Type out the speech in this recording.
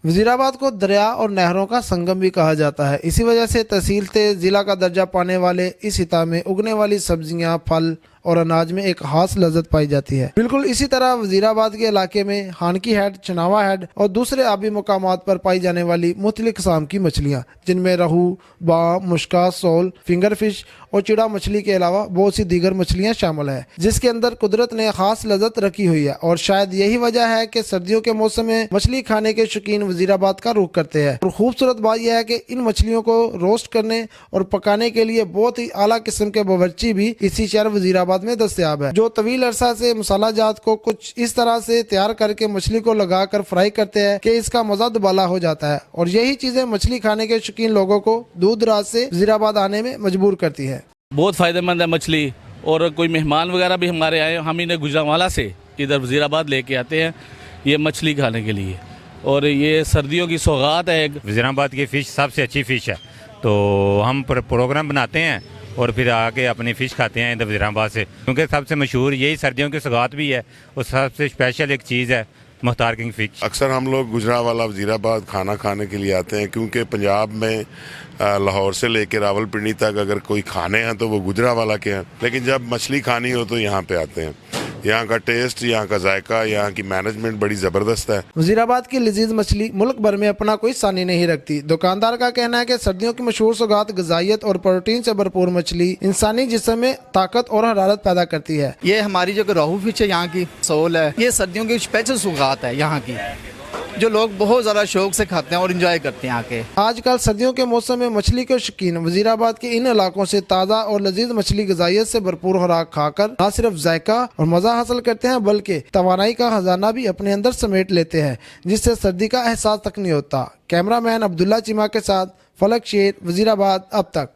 वजीराबाद को दरिया और नहरों का संगम भी कहा जाता है। इसी वजह से तहसील से जिला का दर्जा पाने वाले इस हिता में उगने वाली सब्जियां, फल और अनाज में एक खास लज्जत पाई जाती है। बिल्कुल इसी तरह वजीराबाद के इलाके में हानकी हेड, चनावा हेड और दूसरे आबी मुकामात पर पाई जाने वाली मुख्तलिफ किस्म की मछलियाँ, जिनमें रहू, बाम, मुश्का, सोल, फिंगर फिश और चिड़ा मछली के अलावा बहुत सी दीगर मछलियाँ शामिल है, जिसके अंदर कुदरत ने खास लज्जत रखी हुई है। और शायद यही वजह है कि सर्दियों के मौसम में मछली खाने के शौकीन वजीराबाद का रुख करते हैं। और खूबसूरत बात यह है कि इन मछलियों को रोस्ट करने और पकाने के लिए बहुत ही आला किस्म के बावर्ची भी इसी शहर वजीराबाद में दस्तयाब है, जो तवील अरसा से मसाला जात को कुछ इस तरह से तैयार करके मछली को लगाकर फ्राई करते हैं कि इसका मजा दुबाला हो जाता है। और यही चीजें मछली खाने के शौकीन लोगों को दूर दराज से वजीराबाद आने में मजबूर करती है। बहुत फ़ायदेमंद है मछली। और कोई मेहमान वगैरह भी हमारे आए, हम इन्हें गुजरांवाला से इधर वजीराबाद लेके आते हैं ये मछली खाने के लिए। और ये सर्दियों की सौगात है। वजीराबाद की फ़िश सबसे अच्छी फ़िश है, तो हम प्रोग्राम बनाते हैं और फिर आके अपनी फ़िश खाते हैं इधर वजीराबाद से, क्योंकि सबसे मशहूर यही सर्दियों की सौगात भी है और सबसे स्पेशल एक चीज़ है मुख्तार किंग फ़िश। अक्सर हम लोग गुजरांवाला वजीराबाद खाना खाने के लिए आते हैं, क्योंकि पंजाब में लाहौर से लेकर रावलपिंडी तक अगर कोई खाने हैं तो वो गुजरांवाला के हैं, लेकिन जब मछली खानी हो तो यहाँ पे आते हैं। यहाँ का टेस्ट, यहाँ का जायका, यहाँ की मैनेजमेंट बड़ी ज़बरदस्त है। वजीराबाद की लजीज मछली मुल्क भर में अपना कोई सानी नहीं रखती। दुकानदार का कहना है कि सर्दियों की मशहूर सौगात ग़िज़ाइयत और प्रोटीन से भरपूर मछली इंसानी जिस्म में ताकत और हरारत पैदा करती है। ये हमारी जो रोहू फिश है, यहाँ की सोल है, ये सर्दियों की स्पेशल सौगात है यहाँ की, जो लोग बहुत ज़्यादा शौक से खाते हैं और इंजॉय करते हैं आके। आजकल सर्दियों के मौसम में मछली के शौकीन वजीराबाद के इन इलाकों से ताज़ा और लजीज मछली ग़िज़ाइयत से भरपूर खुराक खाकर न सिर्फ जायका और मज़ा हासिल करते हैं, बल्कि तवानाई का खजाना भी अपने अंदर समेट लेते हैं, जिससे सर्दी का एहसास तक नहीं होता। कैमरामैन अब्दुल्ला चीमा के साथ फलक शेर, वजीराबाद अब तक।